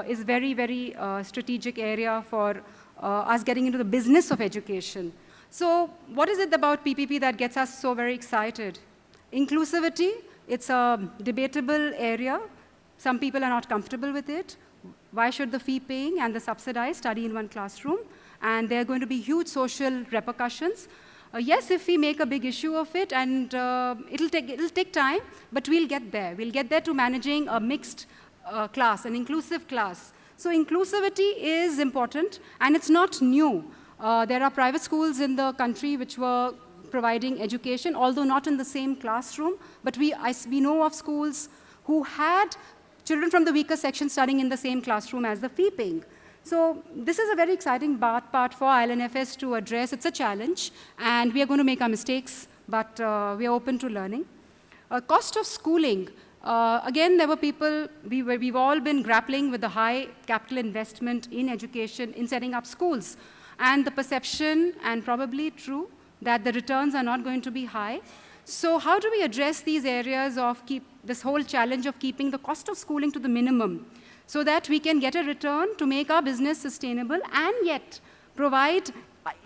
is very, very strategic area for us getting into the business of education. So what is it about PPP that gets us so very excited? Inclusivity, it's a debatable area. Some people are not comfortable with it. Why should the fee-paying and the subsidized study in one classroom? And there are going to be huge social repercussions. Yes, if we make a big issue of it, and it'll take time, but we'll get there. We'll get there to managing a mixed class, an inclusive class. So inclusivity is important, and it's not new. There are private schools in the country which were providing education, although not in the same classroom, but we know of schools who had children from the weaker section studying in the same classroom as the fee-paying. So this is a very exciting part for ILNFS to address. It's a challenge, and we are going to make our mistakes, but we are open to learning. Cost of schooling. Again, there were people, we've all been grappling with the high capital investment in education, in setting up schools, and the perception, and probably true, that the returns are not going to be high. So how do we address these areas of this whole challenge of keeping the cost of schooling to the minimum, so that we can get a return to make our business sustainable and yet provide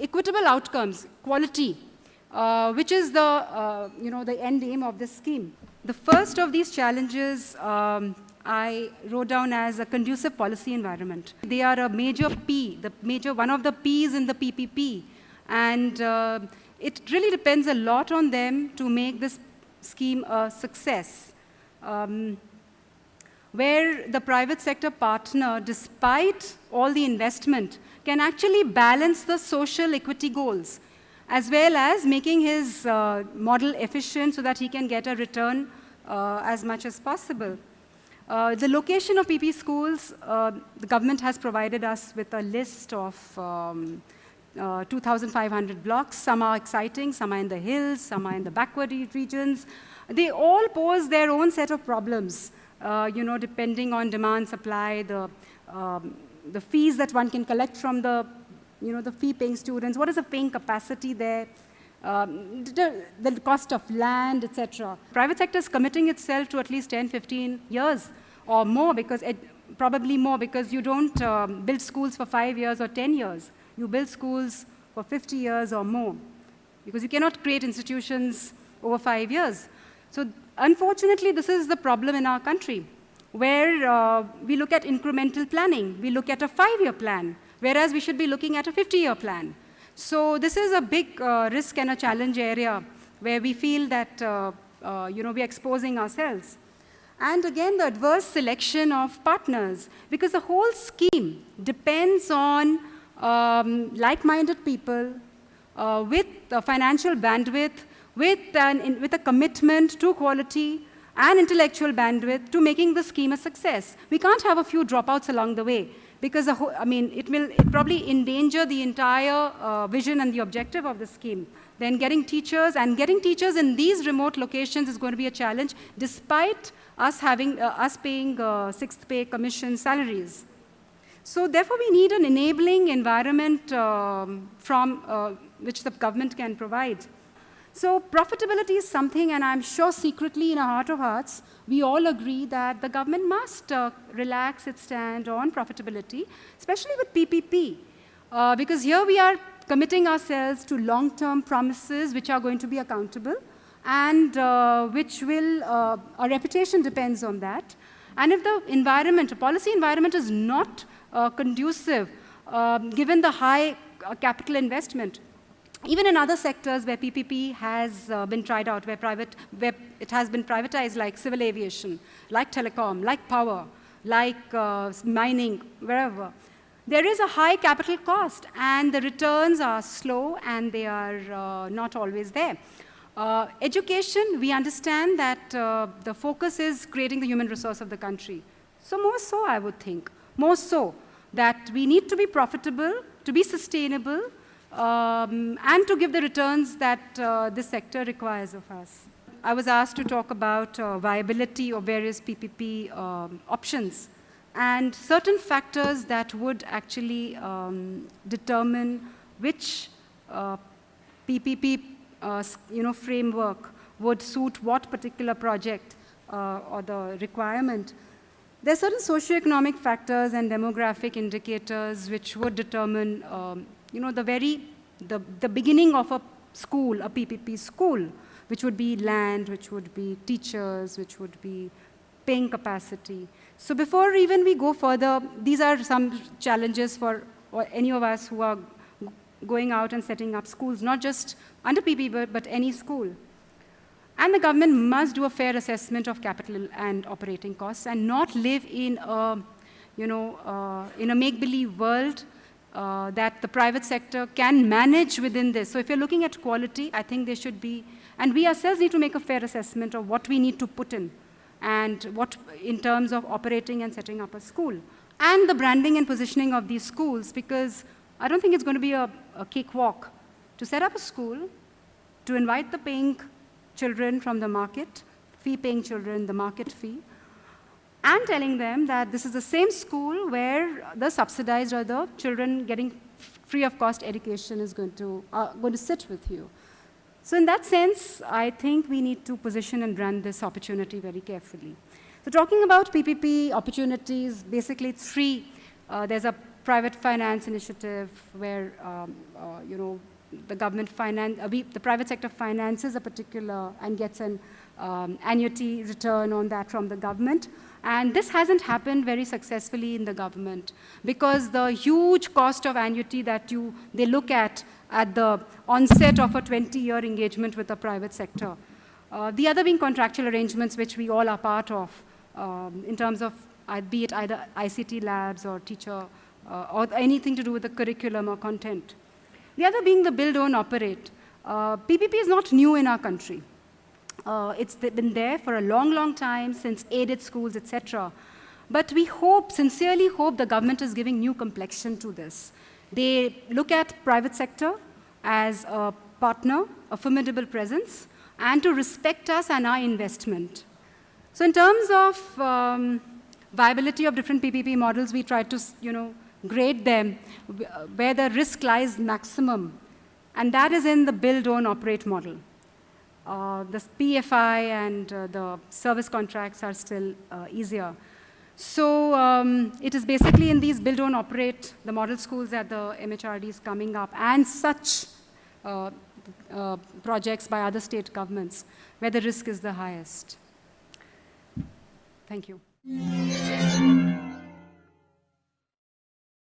equitable outcomes, quality, which is the end aim of this scheme. The first of these challenges I wrote down as a conducive policy environment. They are a major P, one of the Ps in the PPP, and it really depends a lot on them to make this scheme a success. Where the private sector partner, despite all the investment, can actually balance the social equity goals, as well as making his model efficient so that he can get a return as much as possible. The location of PP schools, the government has provided us with a list of 2,500 blocks. Some are exciting, some are in the hills, some are in the backward regions. They all pose their own set of problems. Depending on demand, supply, the fees that one can collect from the fee-paying students, what is the paying capacity there, the cost of land, etc. Private sector is committing itself to at least 10, 15 years or more, probably more, because you don't build schools for 5 years or 10 years. You build schools for 50 years or more, because you cannot create institutions over 5 years. So unfortunately, this is the problem in our country, where we look at incremental planning. We look at a 5-year plan, whereas we should be looking at a 50-year plan. So this is a big risk and a challenge area where we feel that we're exposing ourselves. And again, the adverse selection of partners, because the whole scheme depends on like-minded people with financial bandwidth, with a commitment to quality and intellectual bandwidth to making the scheme a success. We can't have a few dropouts along the way, because it probably endanger the entire vision and the objective of the scheme. Then getting teachers in these remote locations is going to be a challenge, despite us paying sixth pay commission salaries. So therefore, we need an enabling environment from which the government can provide. So profitability is something, and I'm sure secretly in our heart of hearts, we all agree that the government must relax its stand on profitability, especially with PPP, because here we are committing ourselves to long-term promises which are going to be accountable, and which will, our reputation depends on that. And if the environment, policy environment is not conducive, given the high capital investment, even in other sectors where PPP has been tried out, where it has been privatized, like civil aviation, like telecom, like power, like mining, wherever, there is a high capital cost, and the returns are slow, and they are not always there. Education, we understand that the focus is creating the human resource of the country. So more so, I would think, more so, that we need to be profitable, to be sustainable, and to give the returns that this sector requires of us. I was asked to talk about viability of various PPP options, and certain factors that would actually determine which PPP framework would suit what particular project or the requirement. There are certain socioeconomic factors and demographic indicators which would determine, the beginning of a school, a PPP school, which would be land, which would be teachers, which would be paying capacity. So before even we go further, these are some challenges for any of us who are going out and setting up schools, not just under PPP, but any school. And the government must do a fair assessment of capital and operating costs and not live in a, in a make-believe world that the private sector can manage within this. So if you're looking at quality, I think there should be, and we ourselves need to make a fair assessment of what we need to put in and what in terms of operating and setting up a school. And the branding and positioning of these schools, because I don't think it's going to be a cakewalk to set up a school, to invite the paying children from the market, fee-paying children, the market fee, and telling them that this is the same school where the subsidized or the children getting free of cost education is going to sit with you. So in that sense, I think we need to position and brand this opportunity very carefully. So talking about PPP opportunities, basically three. There's a private finance initiative where, the government the private sector finances a particular and gets an annuity return on that from the government. And this hasn't happened very successfully in the government because the huge cost of annuity that they look at the onset of a 20-year engagement with the private sector. The other being contractual arrangements, which we all are part of in terms of, be it either ICT labs or teacher or anything to do with the curriculum or content. The other being the build, own, operate. PPP is not new in our country. It's been there for a long, long time since aided schools, etc. But we sincerely hope the government is giving new complexion to this. They look at private sector as a partner, a formidable presence, and to respect us and our investment. So in terms of viability of different PPP models, we try to, grade them where the risk lies maximum, and that is in the build, own, operate model. The PFI and the service contracts are still easier. So it is basically in these build, own, operate, the model schools that the MHRD is coming up, and such projects by other state governments, where the risk is the highest. Thank you.